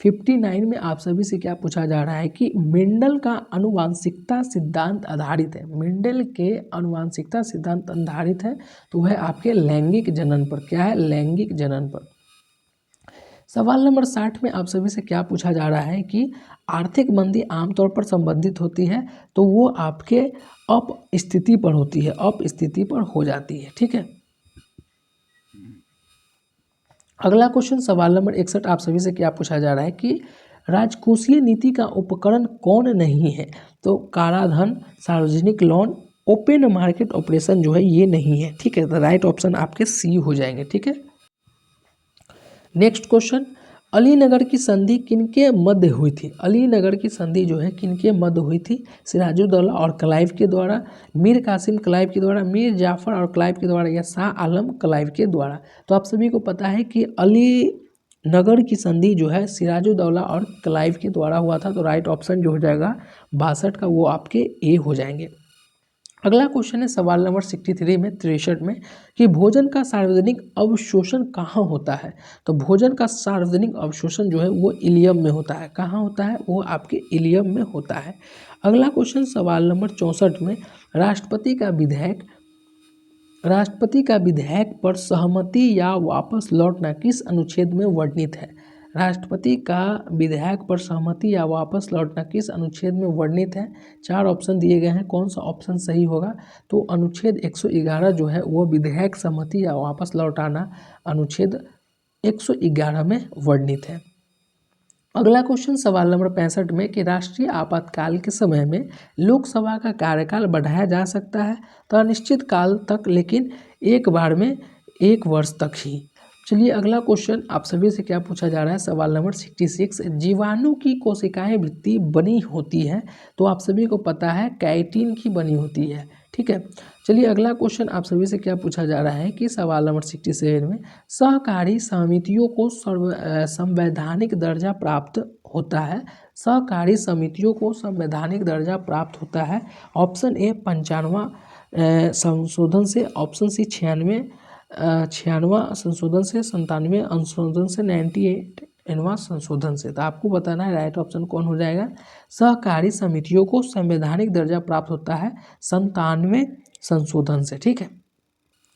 59 में आप सभी से क्या पूछा जा रहा है कि मेंडल का आनुवांशिकता सिद्धांत आधारित है, मेंडल के आनुवांशिकता सिद्धांत आधारित है, तो वह आपके लैंगिक जनन पर, क्या है, लैंगिक जनन पर। सवाल नंबर 60 में आप सभी से क्या पूछा जा रहा है कि आर्थिक मंदी आमतौर पर संबंधित होती है, तो वो आपके अप स्थिति पर होती है, अप स्थिति पर हो जाती है, ठीक है। अगला क्वेश्चन सवाल नंबर 61 आप सभी से क्या पूछा जा रहा है कि राजकोषीय नीति का उपकरण कौन नहीं है, तो काराधन, सार्वजनिक लोन, ओपन मार्केट ऑपरेशन जो है ये नहीं है, ठीक है। तो राइट ऑप्शन आपके सी हो जाएंगे, ठीक है। नेक्स्ट क्वेश्चन, अलीनगर की संधि किनके मध्य हुई थी, अलीनगर की संधि जो है किनके मध्य हुई थी, सिराजुद्दौला और क्लाइव के द्वारा, मीर कासिम क्लाइव के द्वारा, मीर जाफर और क्लाइव के द्वारा, या शाह आलम क्लाइव के द्वारा। तो आप सभी को पता है कि अलीनगर की संधि जो है सिराजुद्दौला और क्लाइव के द्वारा हुआ था, तो राइट ऑप्शन जो हो जाएगा 62 का, वो आपके ए हो जाएंगे। अगला क्वेश्चन है सवाल नंबर 63 में 63 में कि भोजन का सार्वजनिक अवशोषण कहाँ होता है, तो भोजन का सार्वजनिक अवशोषण जो है वो इलियम में होता है, कहाँ होता है, वो आपके इलियम में होता है। अगला क्वेश्चन सवाल नंबर 64 में राष्ट्रपति का विधेयक पर सहमति या वापस लौटना किस अनुच्छेद में वर्णित है, राष्ट्रपति का विधेयक पर सहमति या वापस लौटना किस अनुच्छेद में वर्णित है। 4 ऑप्शन दिए गए हैं, कौन सा ऑप्शन सही होगा, तो अनुच्छेद 111 जो है वो विधेयक सहमति या वापस लौटाना अनुच्छेद 111 में वर्णित है। अगला क्वेश्चन सवाल नंबर 65 में कि राष्ट्रीय आपातकाल के समय में लोकसभा का कार्यकाल बढ़ाया जा सकता है, तो अनिश्चित काल तक, लेकिन एक बार में 1 वर्ष तक ही। चलिए अगला क्वेश्चन आप सभी से क्या पूछा जा रहा है, सवाल नंबर 66, जीवाणु की कोशिकाएं भित्ति बनी होती है, तो आप सभी को पता है काइटिन की बनी होती है, ठीक है। चलिए अगला क्वेश्चन आप सभी से क्या पूछा जा रहा है कि सवाल नंबर 67 में सहकारी समितियों को संवैधानिक दर्जा प्राप्त होता है, सहकारी समितियों को संवैधानिक दर्जा प्राप्त होता है। ऑप्शन ए 95वां संशोधन से, ऑप्शन सी 96वां संशोधन से, 97वें संशोधन से, 98वां संशोधन से। तो आपको बताना है राइट ऑप्शन कौन हो जाएगा, सहकारी समितियों को संवैधानिक दर्जा प्राप्त होता है 97वें संशोधन से, ठीक है।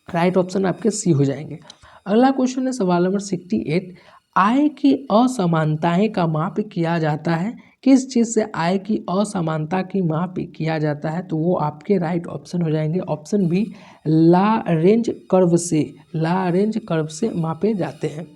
राइट ऑप्शन आपके सी हो जाएंगे। अगला क्वेश्चन है सवाल नंबर 68, आय की असमानताएं का माप किया जाता है, किस चीज़ से आय की असमानता की माप किया जाता है, तो वो आपके राइट ऑप्शन हो जाएंगे, ऑप्शन बी लारेंज कर्व से, लारेंज कर्व से मापे जाते हैं।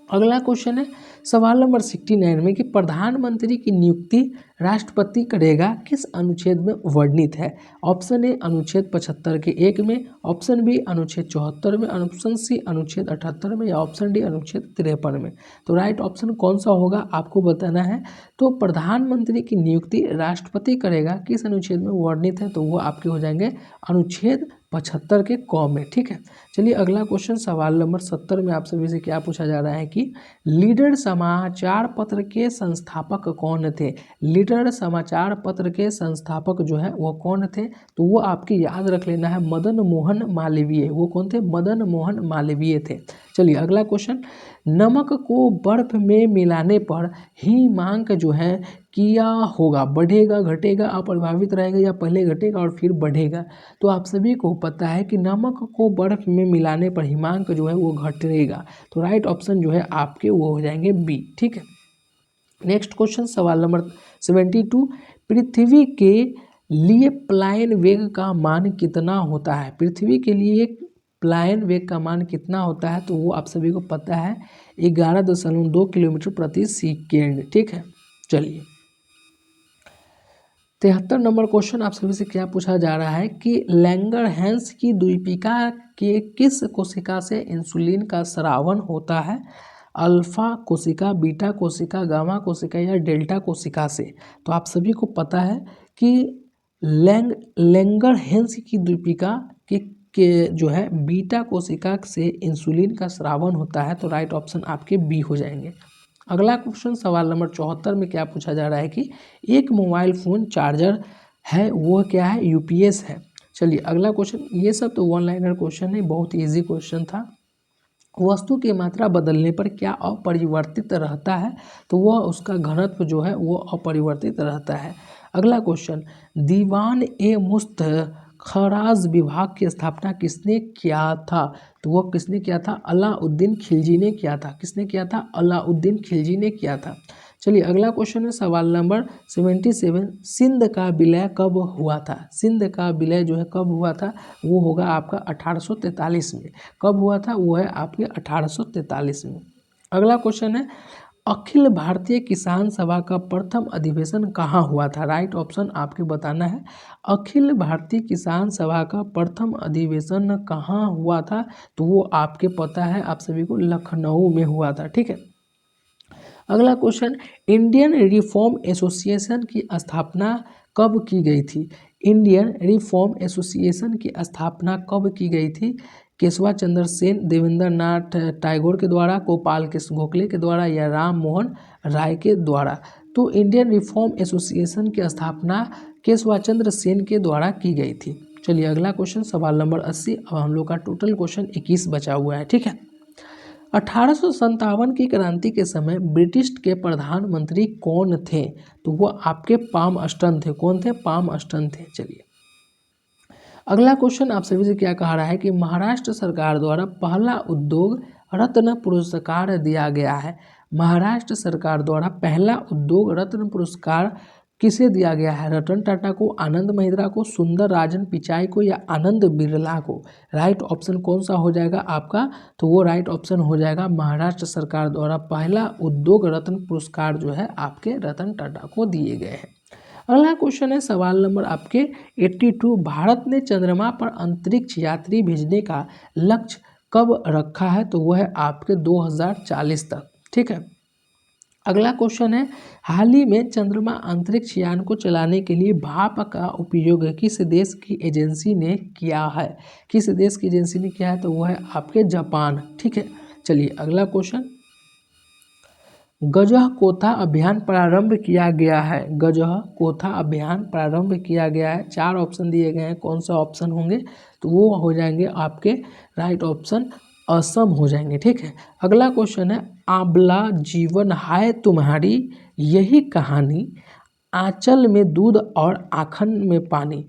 अगला क्वेश्चन है सवाल नंबर 69 में कि प्रधानमंत्री की नियुक्ति राष्ट्रपति करेगा किस अनुच्छेद में वर्णित है। ऑप्शन ए अनुच्छेद 75 के 1 में, ऑप्शन बी अनुच्छेद 74 में, ऑप्शन सी अनुच्छेद 78 में, या ऑप्शन डी अनुच्छेद 53 में। तो राइट ऑप्शन कौन सा होगा आपको बताना है। तो प्रधानमंत्री की नियुक्ति राष्ट्रपति करेगा किस अनुच्छेद में वर्णित है, तो वो आपके हो जाएंगे अनुच्छेद 75 के क में। ठीक है, चलिए अगला क्वेश्चन सवाल नंबर 70 में आप सभी से क्या पूछा जा रहा है कि लीडर समाचार पत्र के संस्थापक कौन थे। लीडर समाचार पत्र के संस्थापक जो है वो कौन थे, तो वो आपके याद रख लेना है मदन मोहन मालवीय। वो कौन थे, मदन मोहन मालवीय थे। चलिए अगला क्वेश्चन, नमक को बर्फ में मिलाने पर हिमांक जो है क्या होगा, बढ़ेगा, घटेगा, अप्रभावित रहेगा या पहले घटेगा और फिर बढ़ेगा। तो आप सभी को पता है कि नमक को बर्फ में मिलाने पर हिमांक जो है वो घटेगा। तो राइट ऑप्शन जो है आपके वो हो जाएंगे बी। ठीक है, नेक्स्ट क्वेश्चन सवाल नंबर 72, पृथ्वी के लिए प्लायन वेग का मान कितना होता है। पृथ्वी के लिए प्लायन वेग का मान कितना होता है, तो वो आप सभी को पता है 11.2 किलोमीटर प्रति सेकेंड। ठीक है, चलिए 73 नंबर क्वेश्चन आप सभी से क्या पूछा जा रहा है कि लैंगरहैंस की द्वीपिका के किस कोशिका से इंसुलिन का स्रावन होता है। अल्फा कोशिका, बीटा कोशिका, गामा कोशिका या डेल्टा कोशिका से। तो आप सभी को पता है कि लैंगरहैंस की द्वीपिका के जो है बीटा कोशिका से इंसुलिन का स्रावन होता है। तो राइट ऑप्शन आपके बी हो जाएंगे। अगला क्वेश्चन सवाल नंबर 74 में क्या पूछा जा रहा है कि एक मोबाइल फ़ोन चार्जर है वो क्या है, यूपीएस है। चलिए अगला क्वेश्चन, ये सब तो वन लाइनर क्वेश्चन है, बहुत इजी क्वेश्चन था। वस्तु की मात्रा बदलने पर क्या अपरिवर्तित रहता है, तो वह उसका घनत्व जो है वो अपरिवर्तित रहता है। अगला क्वेश्चन, दीवान ए मुस्त खराज विभाग की स्थापना किसने किया था, तो वह किसने किया था, अलाउद्दीन खिलजी ने किया था। किसने किया था, अलाउद्दीन खिलजी ने किया था। चलिए अगला क्वेश्चन है सवाल नंबर 77, सिंध का विलय कब हुआ था। सिंध का विलय जो है कब हुआ था, वो होगा आपका 1843 में। कब हुआ था, वो है आपके 1843 में। अगला क्वेश्चन है, अखिल भारतीय किसान सभा का प्रथम अधिवेशन कहाँ हुआ था। राइट ऑप्शन आपके बताना है, अखिल भारतीय किसान सभा का प्रथम अधिवेशन कहाँ हुआ था, तो वो आपके पता है आप सभी को लखनऊ में हुआ था। ठीक है, अगला क्वेश्चन, इंडियन रिफॉर्म एसोसिएशन की स्थापना कब की गई थी। इंडियन रिफॉर्म एसोसिएशन की स्थापना कब की गई थी, केशवा चंद्र सेन, देवेंद्र नाथ टैगोर के द्वारा, गोपाल कृष्ण गोखले के द्वारा या राम मोहन राय के द्वारा। तो इंडियन रिफॉर्म एसोसिएशन की स्थापना केशवा चंद्र सेन के द्वारा की गई थी। चलिए अगला क्वेश्चन सवाल नंबर 80। अब हम लोग का टोटल क्वेश्चन 21 बचा हुआ है। ठीक है, 1857 की क्रांति के समय ब्रिटिश के प्रधानमंत्री कौन थे, तो वो आपके पामस्टन थे। कौन थे, पामस्टन थे। चलिए अगला क्वेश्चन आप सभी से क्या कह रहा है कि महाराष्ट्र सरकार द्वारा पहला उद्योग रत्न पुरस्कार दिया गया है। महाराष्ट्र सरकार द्वारा पहला उद्योग रत्न पुरस्कार किसे दिया गया है, रतन टाटा को, आनंद महिंद्रा को, सुंदर राजन पिचाई को या आनंद बिरला को। राइट ऑप्शन कौन सा हो जाएगा आपका, तो वो राइट ऑप्शन हो जाएगा महाराष्ट्र सरकार द्वारा पहला उद्योग रत्न पुरस्कार जो है आपके रतन टाटा को दिए गए हैं। अगला क्वेश्चन है सवाल नंबर आपके 82, भारत ने चंद्रमा पर अंतरिक्ष यात्री भेजने का लक्ष्य कब रखा है, तो वह है आपके 2040 तक। ठीक है, अगला क्वेश्चन है, हाल ही में चंद्रमा अंतरिक्ष यान को चलाने के लिए भाप का उपयोग किस देश की एजेंसी ने किया है। किस देश की एजेंसी ने किया है, तो वह है आपके जापान। ठीक है, चलिए अगला क्वेश्चन, गजह कोथा अभियान प्रारंभ किया गया है। गजह कोथा अभियान प्रारंभ किया गया है। 4 ऑप्शन दिए गए हैं, कौन सा ऑप्शन होंगे, तो वो हो जाएंगे आपके राइट ऑप्शन असम हो जाएंगे। ठीक है, अगला क्वेश्चन है, आंवला जीवन हाय तुम्हारी यही कहानी, आंचल में दूध और आखन में पानी।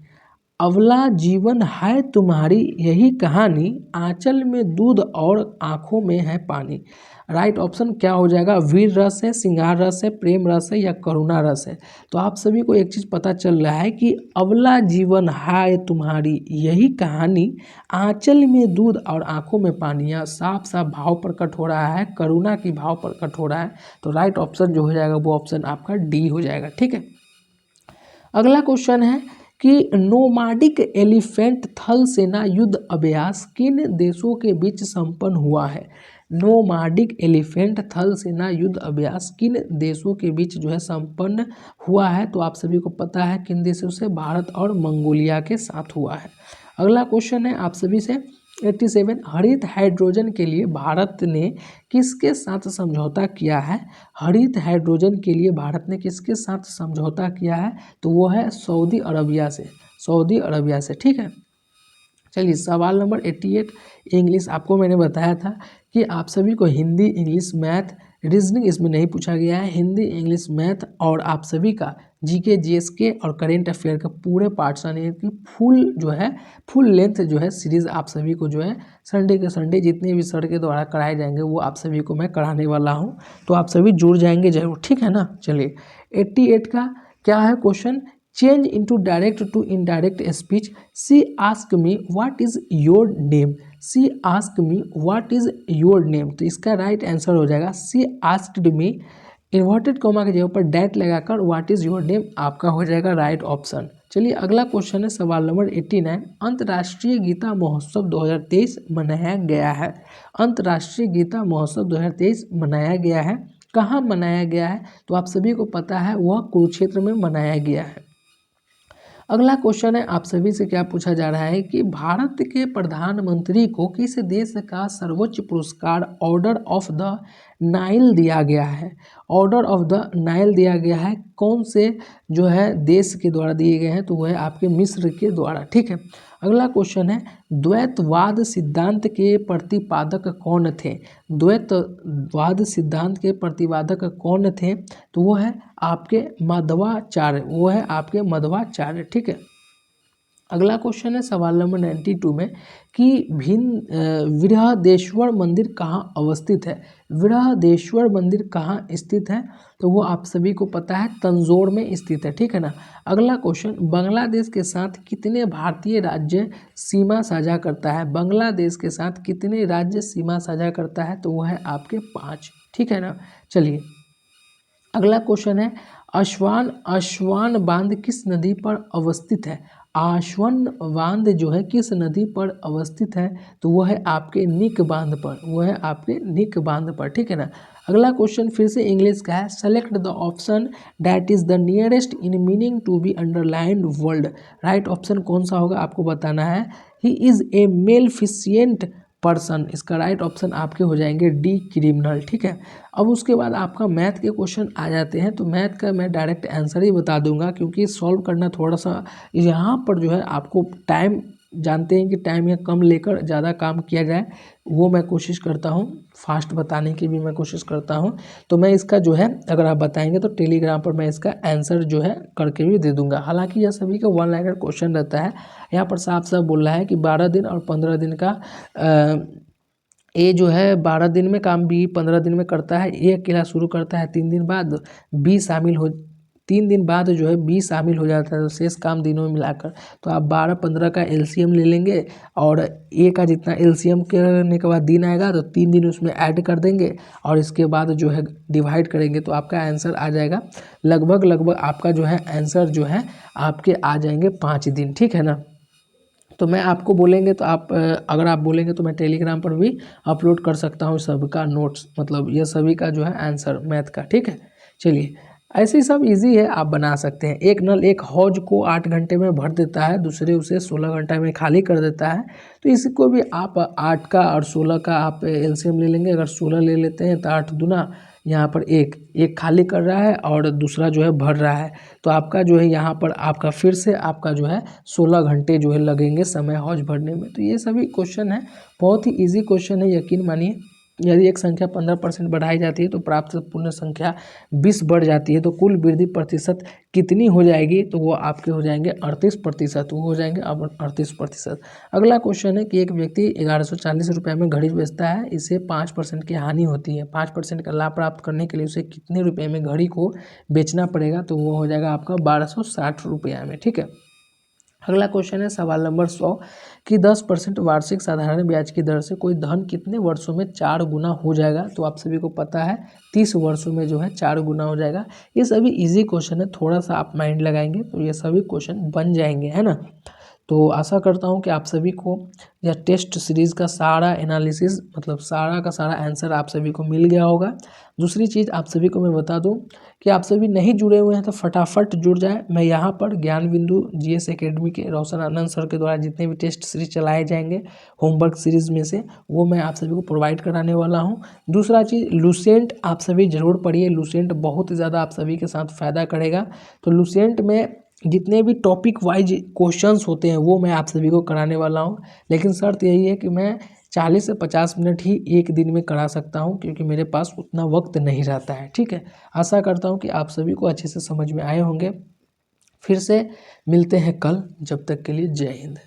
अवला जीवन है तुम्हारी यही कहानी, आंचल में दूध और आँखों में है पानी। राइट ऑप्शन क्या हो जाएगा, वीर रस है, श्रृंगार रस है, प्रेम रस है या करुणा रस है। तो आप सभी को एक चीज़ पता चल रहा है कि अवला जीवन है तुम्हारी यही कहानी, आंचल में दूध और आँखों में पानी, या साफ साफ भाव प्रकट हो रहा है, करुणा की भाव प्रकट हो रहा है। तो राइट ऑप्शन जो हो जाएगा वो ऑप्शन आपका डी हो जाएगा। ठीक है, अगला क्वेश्चन है कि नोमाडिक एलिफेंट थल सेना युद्ध अभ्यास किन देशों के बीच संपन्न हुआ है। नोमाडिक एलिफेंट थल सेना युद्ध अभ्यास किन देशों के बीच जो है संपन्न हुआ है, तो आप सभी को पता है किन देशों से, भारत और मंगोलिया के साथ हुआ है। अगला क्वेश्चन है आप सभी से 87, हरित हाइड्रोजन के लिए भारत ने किसके साथ समझौता किया है? हरित हाइड्रोजन के लिए भारत ने किसके साथ समझौता किया है? तो वो है सऊदी अरबिया से, सऊदी अरबिया से, ठीक है। चलिए सवाल नंबर 88, इंग्लिश। आपको मैंने बताया था कि आप सभी को हिंदी, इंग्लिश, मैथ, रीजनिंग इसमें नहीं पूछा गया है। हिंदी, इंग्लिश, मैथ और आप सभी का जीके, जीएसके और करेंट अफेयर का पूरे पार्ट्स यानी कि फुल जो है, फुल लेंथ जो है सीरीज़ आप सभी को जो है संडे के संडे जितने भी सर के द्वारा कराए जाएंगे वो आप सभी को मैं कराने वाला हूँ, तो आप सभी जुड़ जाएंगे जरूर, ठीक है ना। चलिए 88 का क्या है question, change into direct to indirect speech. She ask me what is your name, she ask me what is your name, तो इसका राइट आंसर हो जाएगा she asked me, inverted comma के जगह पर डैट लगाकर व्हाट इज योर नेम आपका हो जाएगा राइट ऑप्शन। चलिए अगला क्वेश्चन है सवाल नंबर 89, अंतर्राष्ट्रीय गीता महोत्सव 2023 मनाया गया है। अंतर्राष्ट्रीय गीता महोत्सव 2023 मनाया गया है, कहाँ मनाया गया है? तो आप सभी को पता है वह कुरुक्षेत्र में मनाया गया है। अगला क्वेश्चन है आप सभी से क्या पूछा जा रहा है कि भारत के प्रधानमंत्री को किस देश का सर्वोच्च पुरस्कार ऑर्डर ऑफ द नाइल दिया गया है? ऑर्डर ऑफ द नाइल दिया गया है कौन से जो है देश के द्वारा दिए गए हैं? तो वह है आपके मिस्र के द्वारा, ठीक है। अगला क्वेश्चन है द्वैतवाद सिद्धांत के प्रतिपादक कौन थे? द्वैतवाद सिद्धांत के प्रतिपादक कौन थे? तो वो है आपके मध्वाचार्य, वो है आपके मध्वाचार्य, ठीक है। अगला क्वेश्चन है सवाल नंबर 92 में कि बृहदेश्वर मंदिर कहाँ अवस्थित है? बृहदेश्वर मंदिर कहाँ स्थित है? तो वो आप सभी को पता है तंजौर में स्थित है, ठीक है ना। अगला क्वेश्चन, बांग्लादेश के साथ कितने भारतीय राज्य सीमा साझा करता है? बांग्लादेश के साथ कितने राज्य सीमा साझा करता है? तो वो है आपके 5, ठीक है ना। चलिए अगला क्वेश्चन है आस्वान बांध किस नदी पर अवस्थित है? आस्वान बांध जो है किस नदी पर अवस्थित है? तो वह है आपके निक बांध पर, वह है आपके निक बांध पर, ठीक है ना। अगला क्वेश्चन फिर से इंग्लिश का है, select the option that is the nearest in meaning to be underlined world. Right option कौन सा होगा आपको बताना है। He is a maleficent person, इसका राइट ऑप्शन आपके हो जाएंगे डी क्रिमिनल, ठीक है। अब उसके बाद आपका मैथ के क्वेश्चन आ जाते हैं, तो मैथ का मैं डायरेक्ट आंसर ही बता दूंगा क्योंकि सॉल्व करना थोड़ा सा यहाँ पर जो है आपको टाइम, जानते हैं कि टाइम या कम लेकर ज़्यादा काम किया जाए, वो मैं कोशिश करता हूँ, फास्ट बताने की भी मैं कोशिश करता हूँ। तो मैं इसका जो है अगर आप बताएंगे तो टेलीग्राम पर मैं इसका आंसर जो है करके भी दे दूंगा। हालांकि यह सभी का 1 लाइनर क्वेश्चन रहता है। यहाँ पर साफ साफ बोल रहा है कि 12 दिन और 15 दिन का ए जो है 12 दिन में काम बी 15 दिन में करता है। ए अकेला शुरू करता है 3 दिन बाद, बी शामिल हो 3 दिन बाद जो है बी शामिल हो जाता है, तो शेष काम दिनों में मिलाकर। तो आप 12-15 का एलसीएम ले लेंगे और ए का जितना एलसीएम करने के बाद दिन आएगा तो 3 दिन उसमें ऐड कर देंगे और इसके बाद जो है डिवाइड करेंगे तो आपका आंसर आ जाएगा लगभग आपका जो है आंसर जो है आपके आ जाएंगे 5 दिन, ठीक है ना। तो मैं आपको बोलेंगे तो आप अगर आप बोलेंगे तो मैं टेलीग्राम पर भी अपलोड कर सकता हूँ सबका नोट्स, मतलब ये सभी का जो है आंसर मैथ का, ठीक है। चलिए ऐसे ही सब इजी है, आप बना सकते हैं। एक नल एक हौज को 8 घंटे में भर देता है, दूसरे उसे 16 घंटे में खाली कर देता है। तो इसको भी आप 8 का और 16 का आप एलसीएम ले लेंगे। अगर 16 ले लेते हैं तो 8 दूना यहाँ पर एक खाली कर रहा है और दूसरा जो है भर रहा है, तो आपका जो है यहाँ पर आपका फिर से आपका जो है 16 घंटे जो है लगेंगे समय हौज भरने में। तो ये सभी क्वेश्चन है, बहुत ही इजी क्वेश्चन है, यकीन मानिए। यदि एक संख्या 15% बढ़ाई जाती है तो प्राप्त पूर्ण संख्या 20 बढ़ जाती है, तो कुल वृद्धि प्रतिशत कितनी हो जाएगी? तो वो आपके हो जाएंगे 38%, वो हो जाएंगे अब 38%। अगला क्वेश्चन है कि एक व्यक्ति 1140 रुपये में घड़ी बेचता है, इसे 5% की हानि होती है, 5% का लाभ प्राप्त करने के लिए उसे कितने रुपये में घड़ी को बेचना पड़ेगा? तो वो हो जाएगा आपका 1260 रुपये में, ठीक है। अगला क्वेश्चन है सवाल नंबर 100 कि 10% वार्षिक साधारण ब्याज की दर से कोई धन कितने वर्षों में 4 गुना हो जाएगा? तो आप सभी को पता है 30 वर्षों में जो है 4 गुना हो जाएगा। ये सभी इजी क्वेश्चन है, थोड़ा सा आप माइंड लगाएंगे तो ये सभी क्वेश्चन बन जाएंगे, है ना। तो आशा करता हूँ कि आप सभी को यह टेस्ट सीरीज़ का सारा एनालिसिस मतलब सारा का सारा आंसर आप सभी को मिल गया होगा। दूसरी चीज़ आप सभी को मैं बता दूं कि आप सभी नहीं जुड़े हुए हैं तो फटाफट जुड़ जाएं। मैं यहाँ पर ज्ञान बिंदु जीएस एकेडमी के रोशन आनंद सर के द्वारा जितने भी टेस्ट सीरीज चलाए जाएंगे होमवर्क सीरीज़ में से, वो मैं आप सभी को प्रोवाइड कराने वाला हूँ। दूसरा चीज़, लुसेंट आप सभी ज़रूर पढ़िए। लुसेंट बहुत ज़्यादा आप सभी के साथ फ़ायदा करेगा। तो लुसेंट में जितने भी टॉपिक वाइज क्वेश्चंस होते हैं वो मैं आप सभी को कराने वाला हूँ, लेकिन शर्त यही है कि मैं 40 से 50 मिनट ही एक दिन में करा सकता हूँ, क्योंकि मेरे पास उतना वक्त नहीं रहता है। ठीक है, आशा करता हूँ कि आप सभी को अच्छे से समझ में आए होंगे। फिर से मिलते हैं कल, जब तक के लिए जय हिंद।